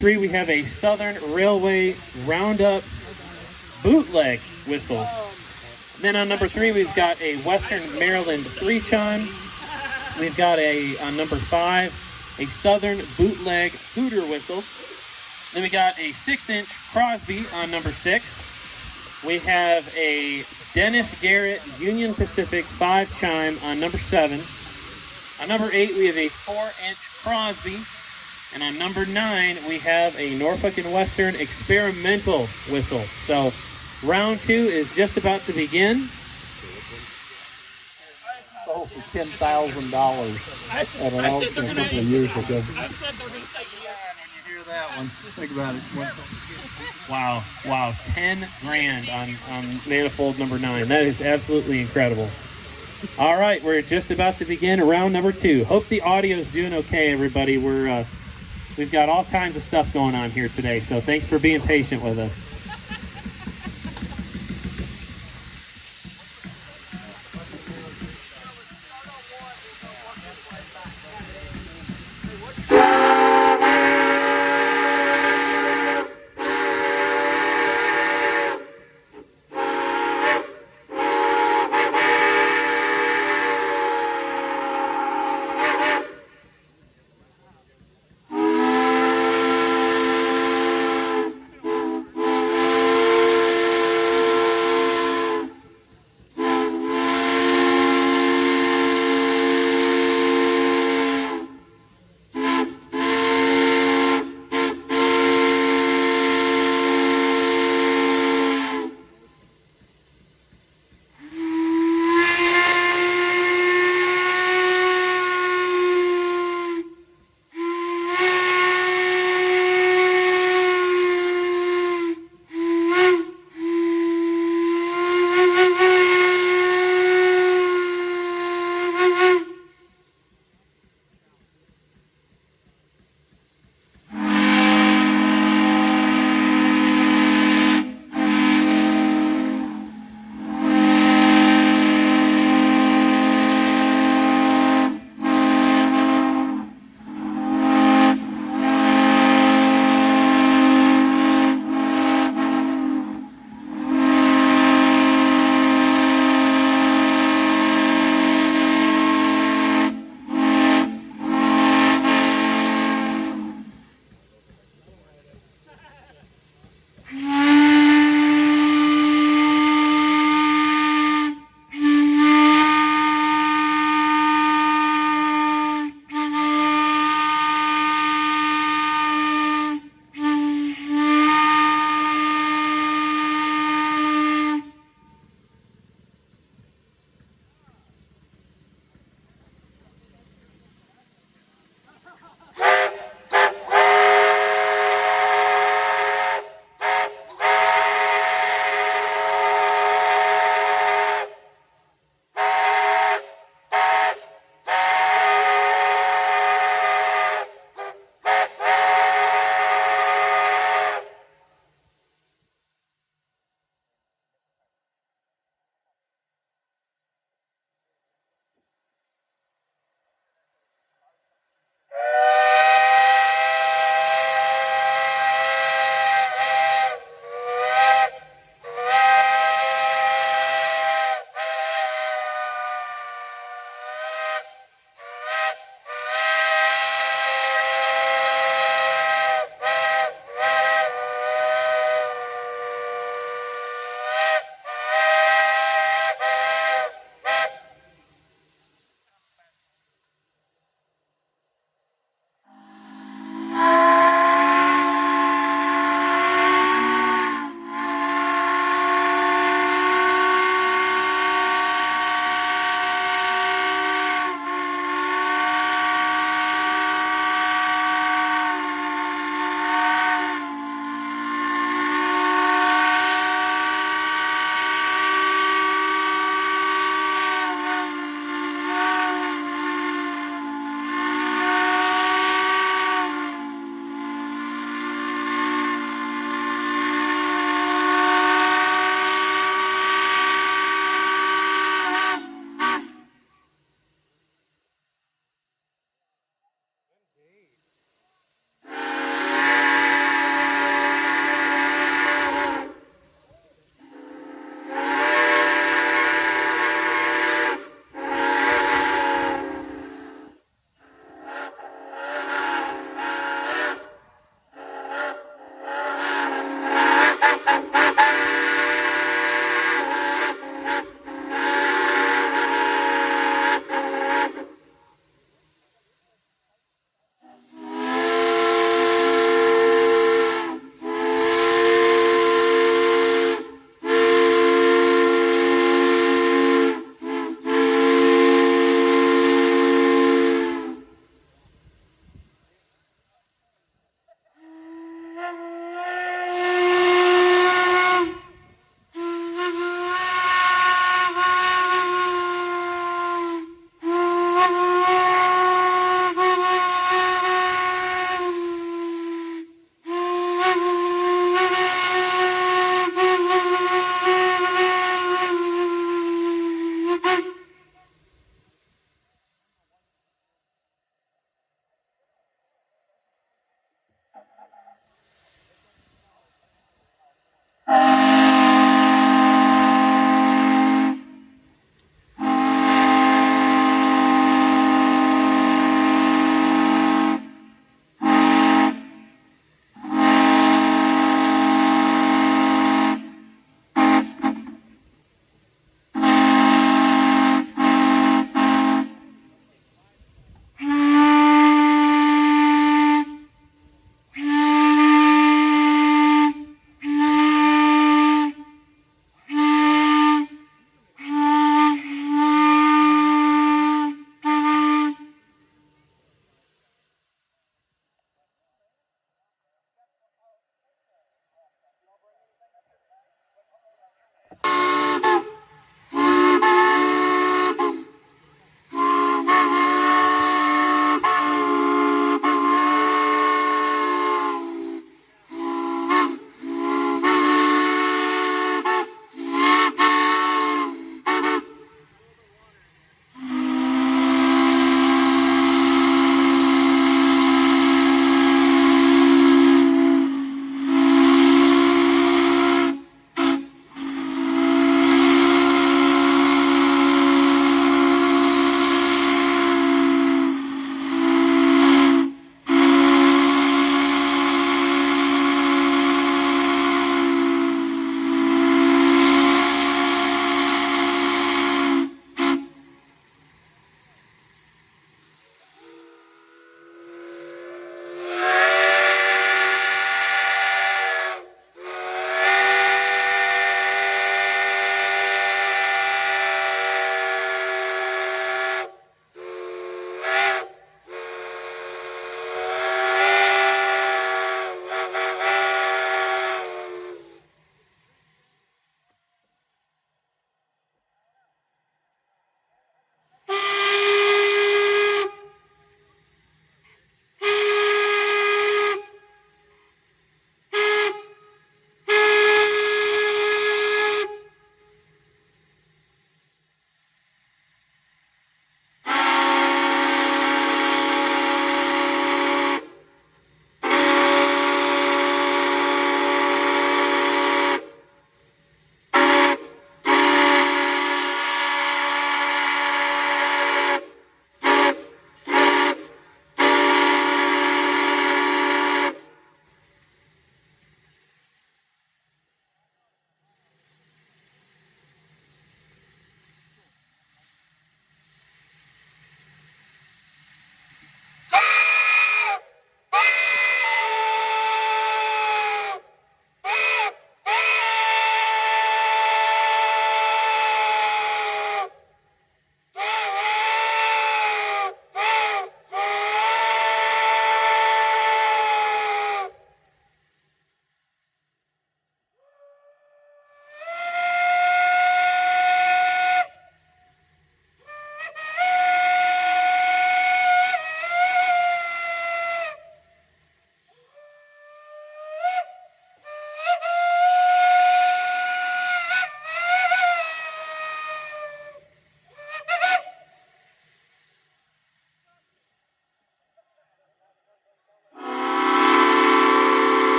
3, we have a Southern Railway Roundup bootleg whistle. Then on number 3, we've got a Western Maryland 3-chime. We've got on number 5, a Southern bootleg hooter whistle. Then we got a 6-inch Crosby on number 6. We have a Dennis Garrett Union Pacific 5-chime on number 7. On number 8, we have a 4-inch Crosby. And on number 9, we have a Norfolk & Western experimental whistle. So round 2 is just about to begin. Sold for $10,000 at an auction a couple of years ago. I said they're going to say yeah when you hear that one. Think about it. Wow, 10 grand on manifold number 9. That is absolutely incredible. All right, we're just about to begin round number 2. Hope the audio's doing okay, everybody. We've got all kinds of stuff going on here today, so thanks for being patient with us.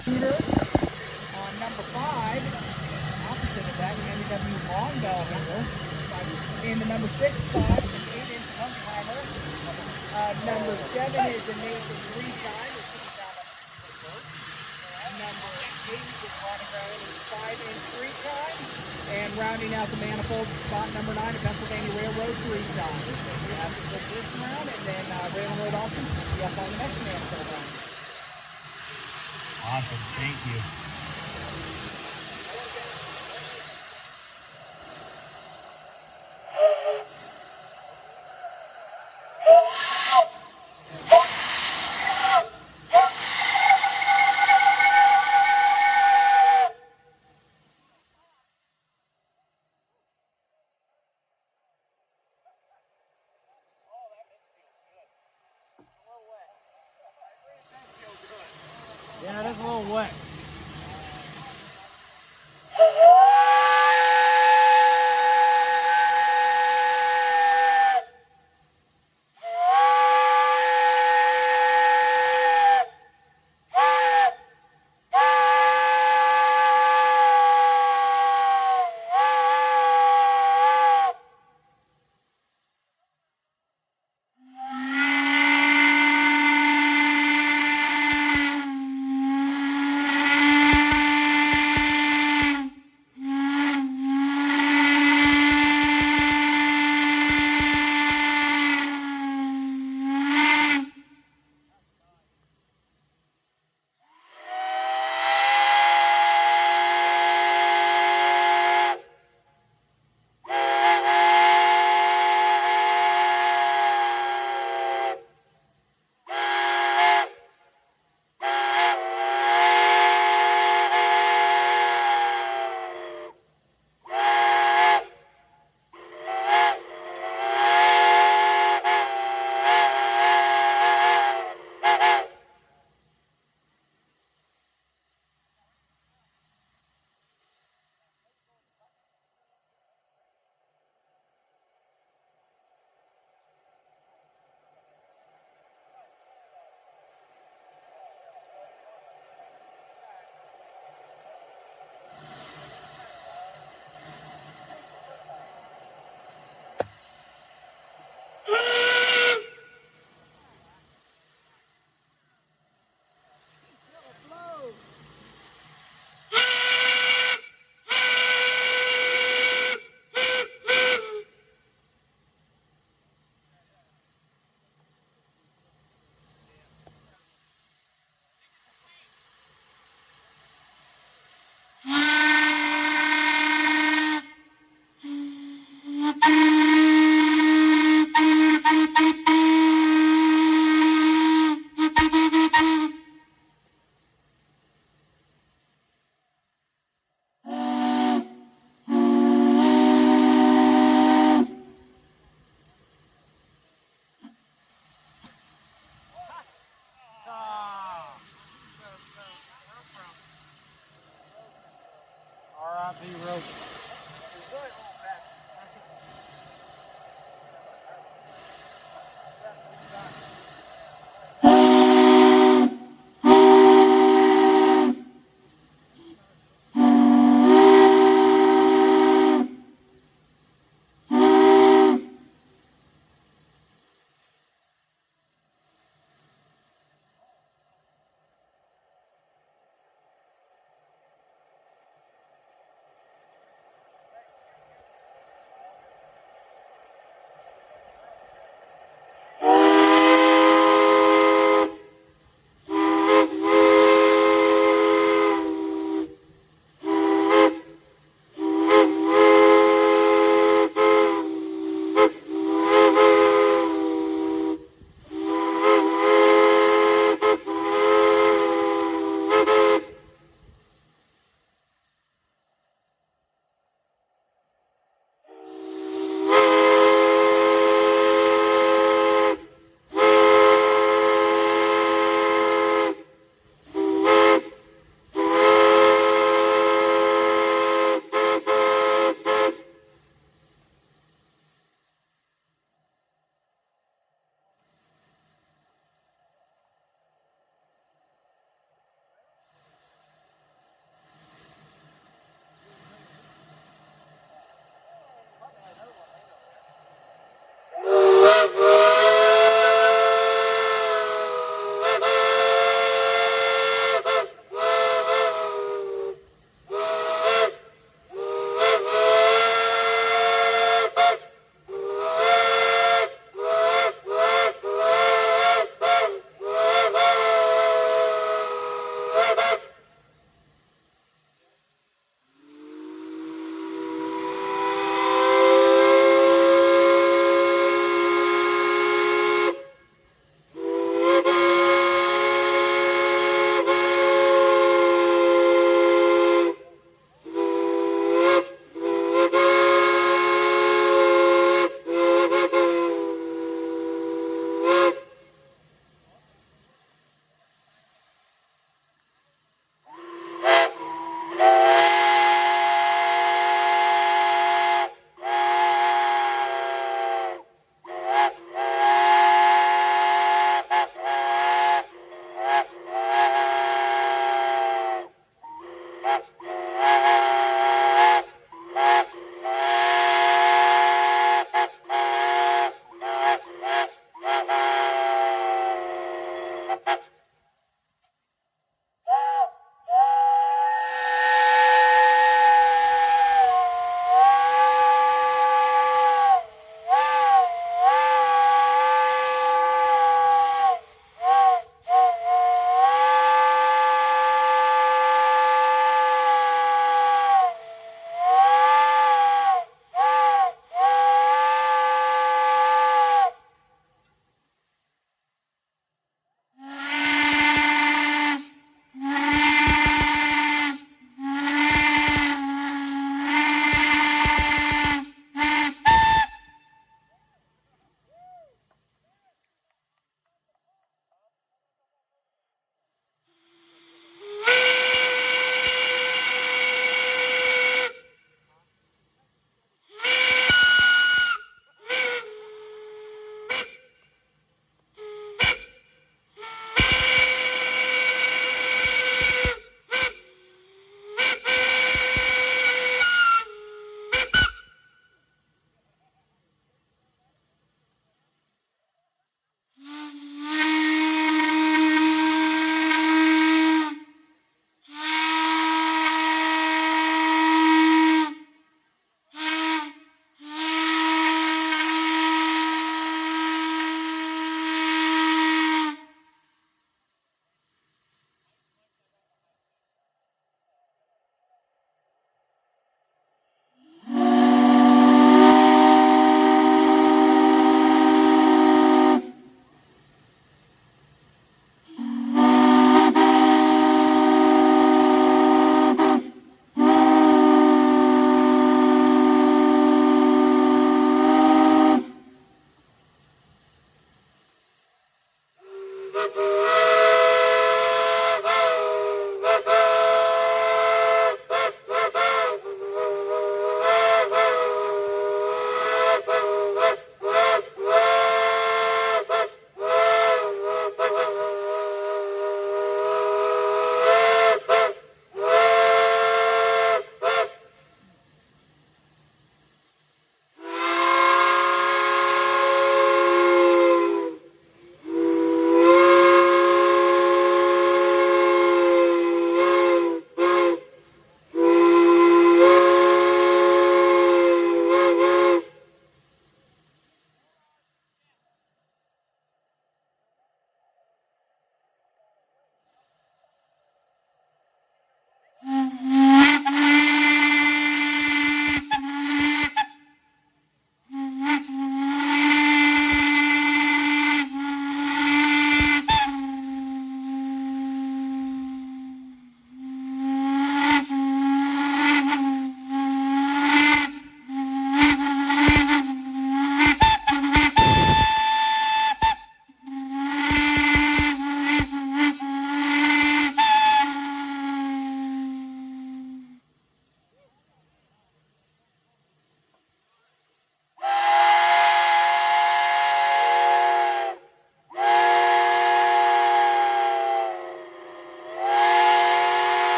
On number 5, opposite of that, we ended up using long bell hinder. In the number 6 spot, an 8-inch Hunkheimer. Number 7 is a Nathan 3-time. Number 8 is running around with 5-inch 3-time. And rounding out the manifold, spot number 9, a Pennsylvania Railroad 3-time. We have to put this round, and then Railroad auction will be up on the next manifold round. Awesome, thank you. Yeah, that's a little wet.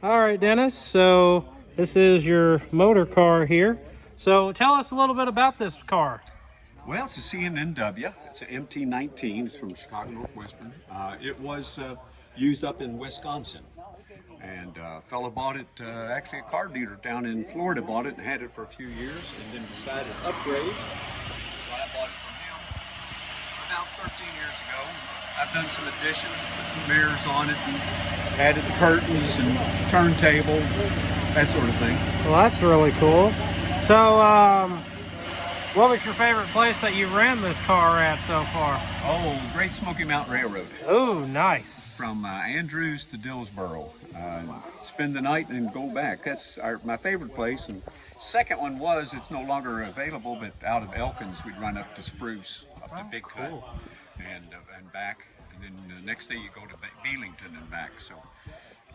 All right, Dennis. So this is your motor car here. So tell us a little bit about this car. Well, it's a CNNW. It's an MT-19. It's from Chicago Northwestern. It was used up in Wisconsin. And a fellow bought it, actually a car dealer down in Florida bought it and had it for a few years and then decided to upgrade. So I bought it from him about 13 years ago. I've done some additions, put mirrors on it, and added the curtains and turntable, that sort of thing. Well, that's really cool. So, what was your favorite place that you ran this car at so far? Oh, Great Smoky Mountain Railroad. Oh, nice. From Andrews to Dillsboro. Spend the night and go back. That's my favorite place. And second one was, it's no longer available, but out of Elkins, we'd run up to Spruce, up to Big Cut, and back. And then the next day you go to Belington and back. So,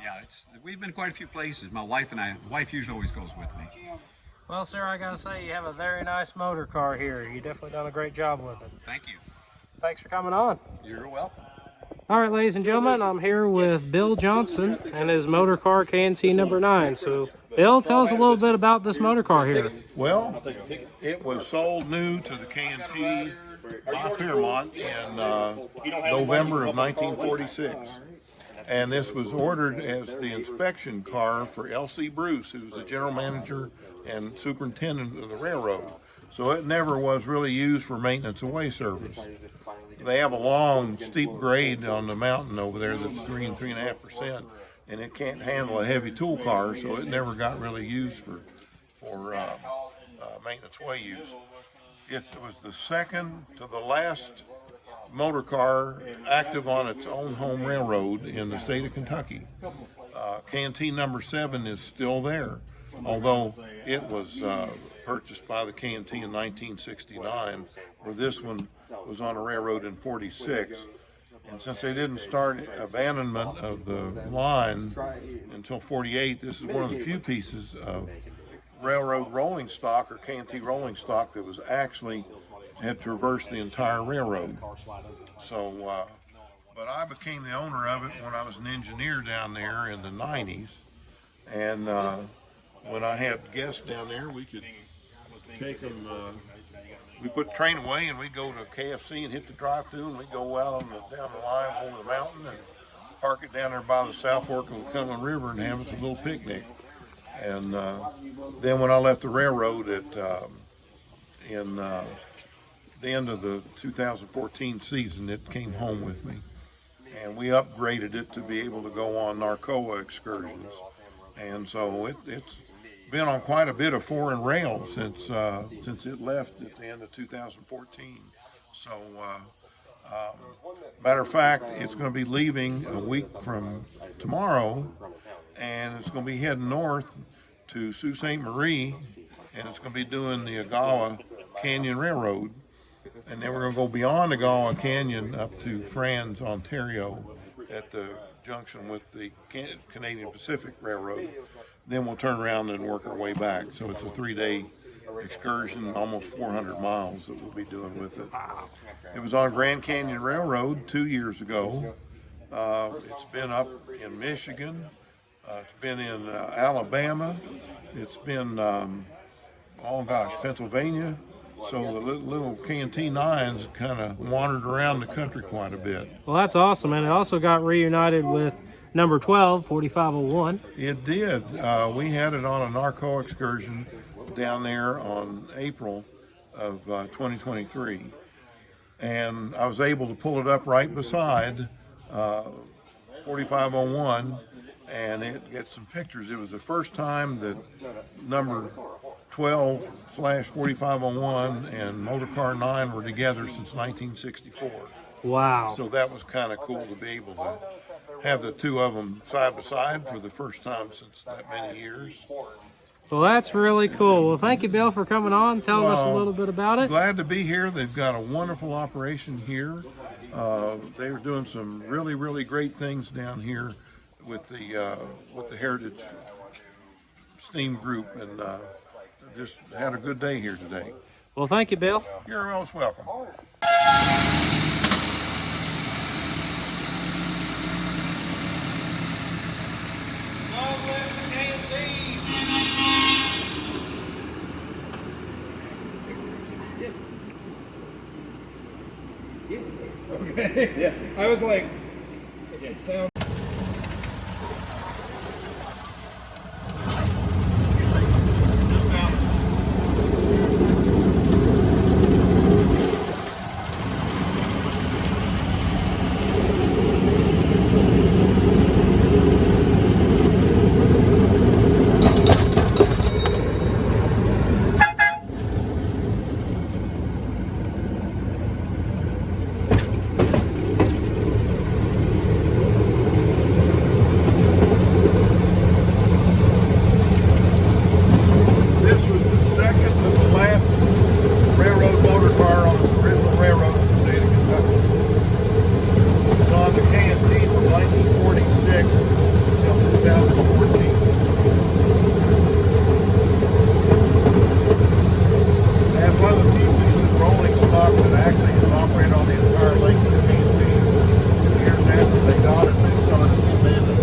yeah, we've been quite a few places. My wife and I, the wife usually always goes with me. Well, sir, I gotta say you have a very nice motor car here. You definitely done a great job with it. Thank you. Thanks for coming on. You're welcome. All right, ladies and gentlemen, I'm here with Bill Johnson and his motor car KNT number 9. So, Bill, tell us a little bit about this motor car here. Well, it was sold new to the KNT by Fairmont in November of 1946. And this was ordered as the inspection car for L.C. Bruce, who was the general manager and superintendent of the railroad. So it never was really used for maintenance away service. They have a long, steep grade on the mountain over there that's 3 and 3.5%, and it can't handle a heavy tool car, so it never got really used for maintenance way use. It was the second to the last motor car active on its own home railroad in the state of Kentucky. KNT number 7 is still there, although it was purchased by the KNT in 1969, where this one was on a railroad in 46. And since they didn't start abandonment of the line until 48, this is one of the few pieces of railroad rolling stock or KNT rolling stock that was actually had traversed the entire railroad. So, but I became the owner of it when I was an engineer down there in the 90s. And when I had guests down there, we could take them, we put the train away and we'd go to KFC and hit the drive-through, and we'd go out down the line over the mountain and park it down there by the South Fork of the Cumberland River and have us a little picnic. And then when I left the railroad in the end of the 2014 season, it came home with me. And we upgraded it to be able to go on Narcoa excursions. And so it's been on quite a bit of foreign rail since it left at the end of 2014. So, matter of fact, it's going to be leaving a week from tomorrow, and it's going to be heading north to Sault Ste. Marie, and it's going to be doing the Agawa Canyon Railroad. And then we're going to go beyond Agawa Canyon up to Franz, Ontario, at the junction with the Canadian Pacific Railroad. Then we'll turn around and work our way back. So it's a 3-day excursion, almost 400 miles that we'll be doing with it. It was on Grand Canyon Railroad 2 years ago. It's been up in Michigan. It's been in Alabama. It's been, Pennsylvania. So the little KNT 9s kind of wandered around the country quite a bit. Well, that's awesome, and it also got reunited with number 12, 4501. It did. We had it on a narco excursion down there on April of 2023. And I was able to pull it up right beside 4501 and get some pictures. It was the first time that number 12/4501 and Motorcar 9 were together since 1964. Wow. So that was kind of cool to be able to have the two of them side by side for the first time since that many years. Well, that's really cool. Well, thank you, Bill, for coming on, telling us a little bit about it. Glad to be here. They've got a wonderful operation here. They were doing some really, really great things down here with the Heritage Steam Group, and just had a good day here today. Well, thank you, Bill. You're most welcome. Lovely. Okay. Yeah. I was like, it just sounds. This was the second to the last railroad motor car on its original railroad in the state of Kentucky. It was on the K&T from 1946 until 2014. And one of the few pieces of rolling stock that actually is operated on the entire length of the K&T. 2 years after they got it, they started the abandonment.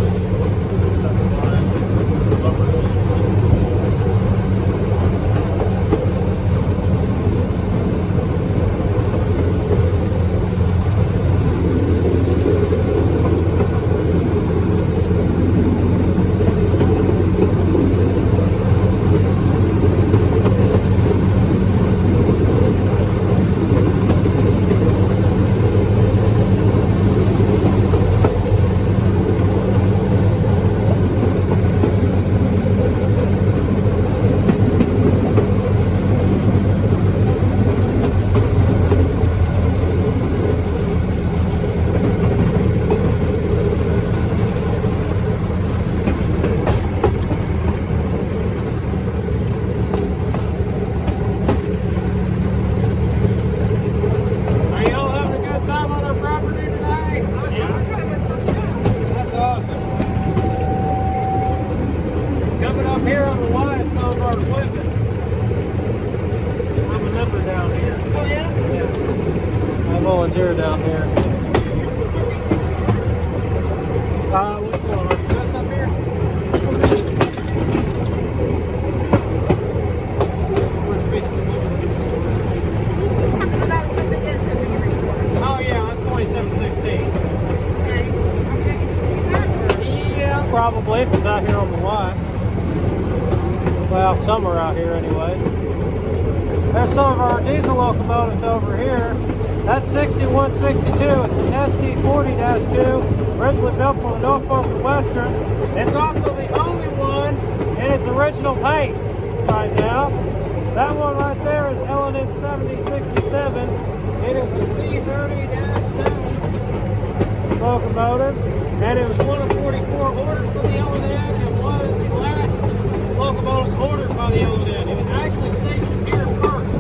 Are y'all having a good time on our property today? That's awesome. Coming up here on the Y is some of our equipment. I'm a member down here. Oh yeah? Yeah. I volunteer down here. What's going on? Just up here? Talking about something else that we record. Oh yeah, that's 2716. Okay. Okay. See that? Yeah, probably if it's out here on the Y. Well, some are out here anyways. There's some of our diesel locomotives over here. That's 6162. It's an SD40-2, originally built for the Norfolk and Western. It's also the only one in its original paint right now. That one right there is L&N 7067. It is a C30-7 locomotive, and it was one of 44 ordered for the L&N and one of the last locomotives ordered by the L&N. It was actually stationed here first.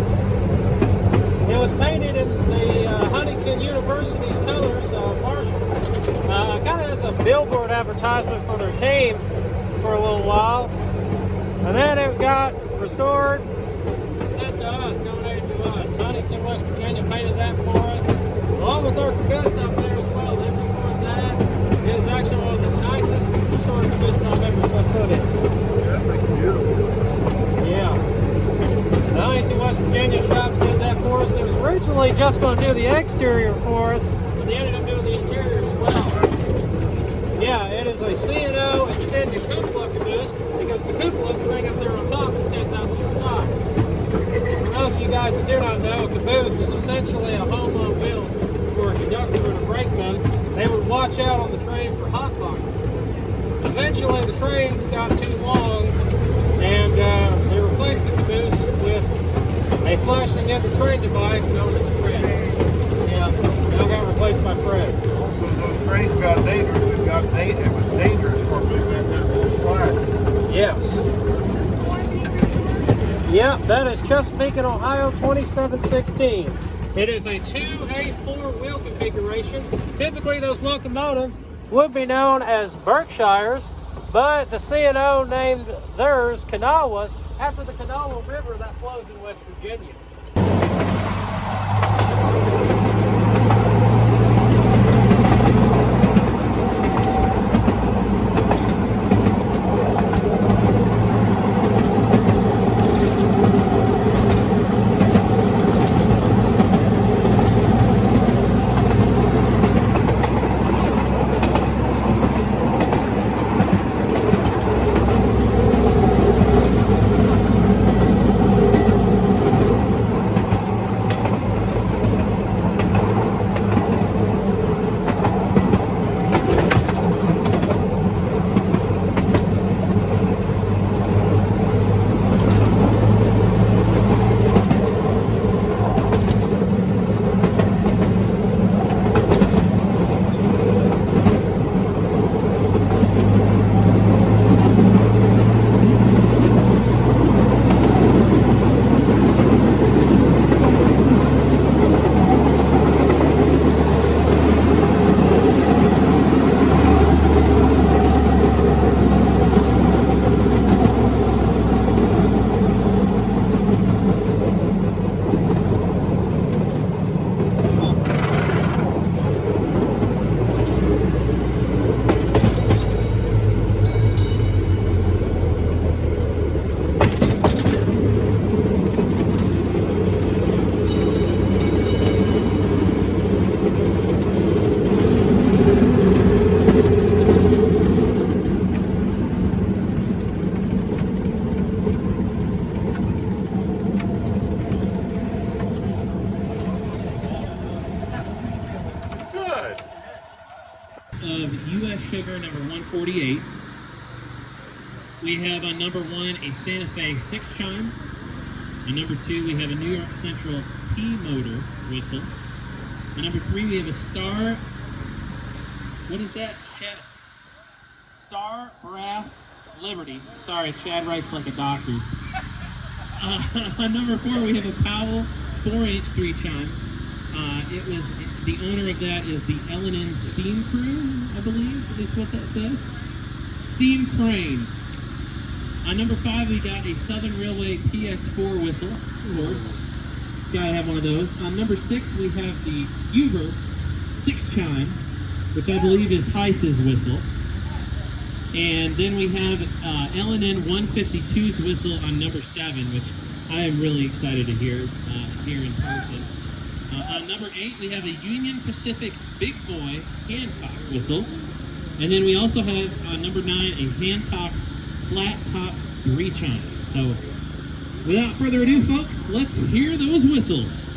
It was painted in the Huntington University's colors, Marshall. Kind of as a billboard advertisement for their team for a little while. And then it got restored, sent to us, donated to us. Huntington, West Virginia painted that for us, along with our caboose up there as well. They restored that. It is actually one of the nicest restored cabooses I've ever set foot in. That thing's beautiful. Yeah. The Huntington, West Virginia shops did that for us. They was originally just going to do the exterior for us, but they ended up doing the interior as well. Yeah, it is a C&O extended cupola caboose because the cupola, the thing up there on top, it stands out to the side. For those of you guys that do not know, a caboose was essentially a home on wheels for a conductor and a brakeman. They would watch out on the train for hot boxes. Eventually, the trains got too long, and they replaced the caboose with a flashing end-of-train device known as Fred. Yeah, now got replaced by Fred. Also, those trains got dangerous. It was dangerous for them to let that little slide. Yes. Is this the one being restored? Yeah, that is Chesapeake, Ohio 2716. It is a 2A4 wheel configuration. Typically, those locomotives would be known as Berkshires, but the C&O named theirs Kanawhas after the Kanawha River that flows in West Virginia. Good. Of U.S. Sugar number 148. We have on number 1 a Santa Fe 6-chime. On number 2 we have a New York Central T-motor whistle. On number 3 we have a Star. What is that? Chad? Star Brass Liberty. Sorry, Chad writes like a doctor. On number 4 we have a Powell 4-inch 3-chime. It was the owner of that is the L&N Steam Crew, I believe is what that says. Steam Crane. On number 5 we got a Southern Railway PS4 whistle. Of course, gotta have one of those. On number 6 we have the Huber 6-chime, which I believe is Hyce's whistle. And then we have L&N 152's whistle on number 7, which I am really excited to hear here in person. On number 8, we have a Union Pacific Big Boy Hancock whistle. And then we also have, on number 9, a Hancock Flat Top 3-chime. So, without further ado, folks, let's hear those whistles.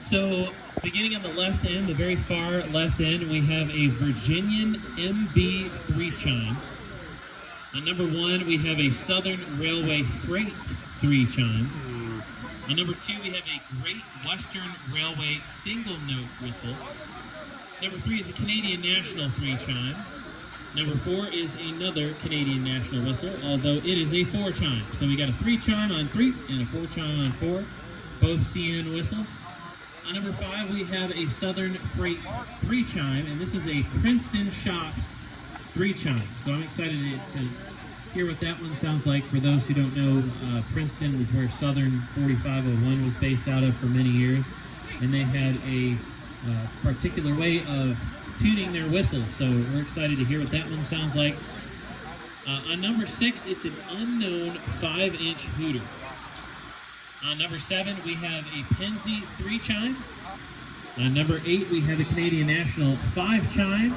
So, beginning on the left end, the very far left end, we have a Virginian MB 3 chime. On number 1, we have a Southern Railway Freight 3 chime. On number 2, we have a Great Western Railway single note whistle. Number 3 is a Canadian National 3 chime. Number 4 is another Canadian National whistle, although it is a 4 chime. So we got a 3 chime on 3 and a 4 chime on 4, both CN whistles. On number 5, we have a Southern Freight 3 chime, and this is a Princeton Shops 3 chime. So I'm excited to hear what that one sounds like. For those who don't know, Princeton is where Southern 4501 was based out of for many years, and they had a particular way of tuning their whistles, so we're excited to hear what that one sounds like. On number 6, it's an unknown 5-inch hooter. On number 7, we have a Penzie 3 chime. On number 8, we have a Canadian National 5 chime.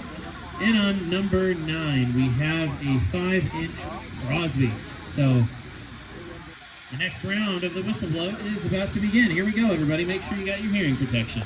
And on number 9, we have a 5-inch Crosby. So the next round of the whistle blow is about to begin. Here we go, everybody. Make sure you got your hearing protection.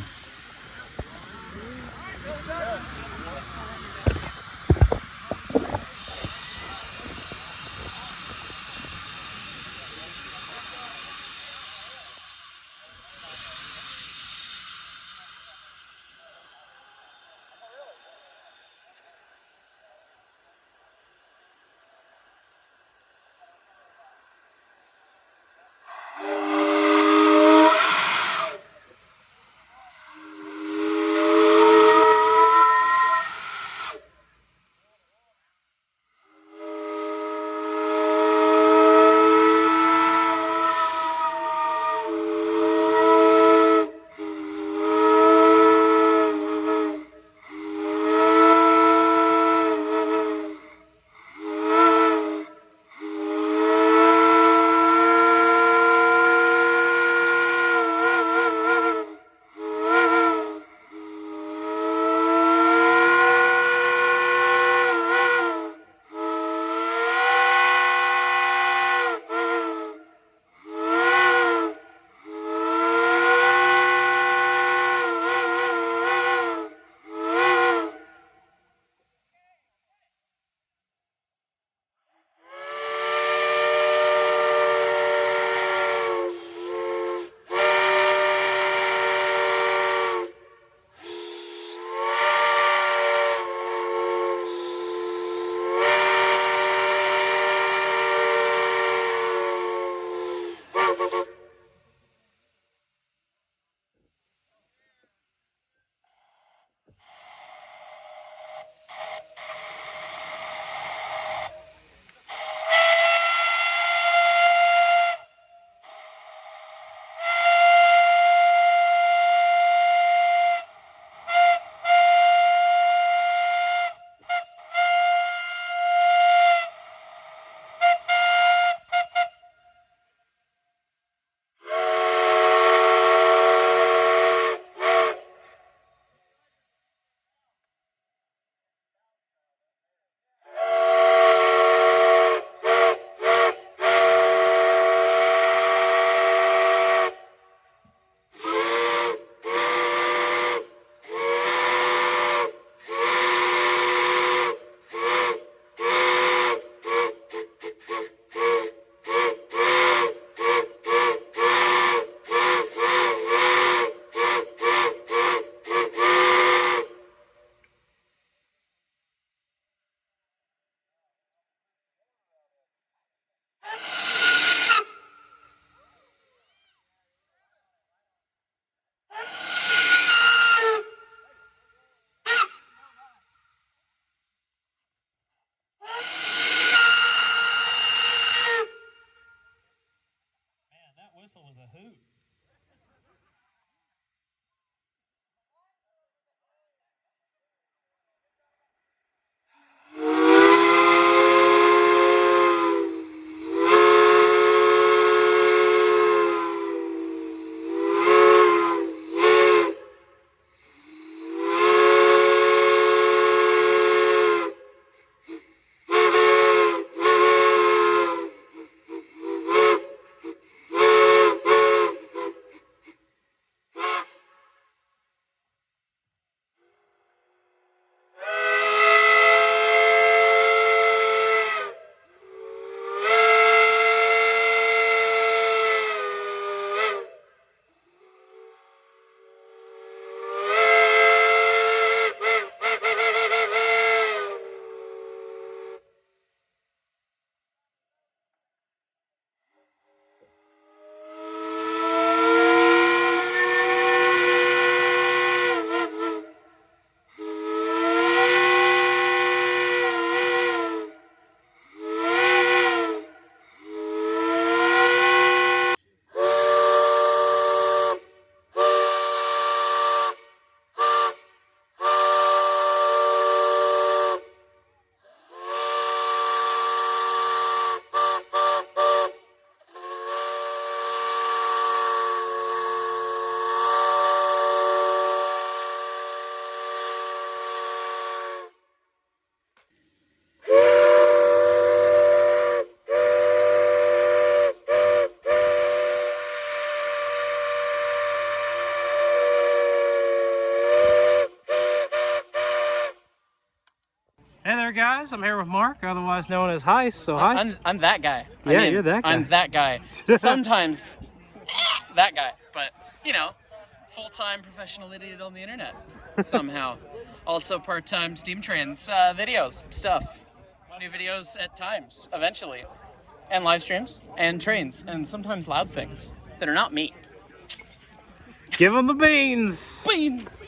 Whistle was a hoot. Hey there, guys. I'm here with Mark, otherwise known as Hyce. So, Hyce. I'm that guy. Yeah, you're that guy. I'm that guy. Sometimes that guy, but you know, full-time professional idiot on the internet somehow. Also part-time Steam Trans videos stuff. New videos at times, eventually, and live streams and trains and sometimes loud things that are not me. Give them the beans. Beans.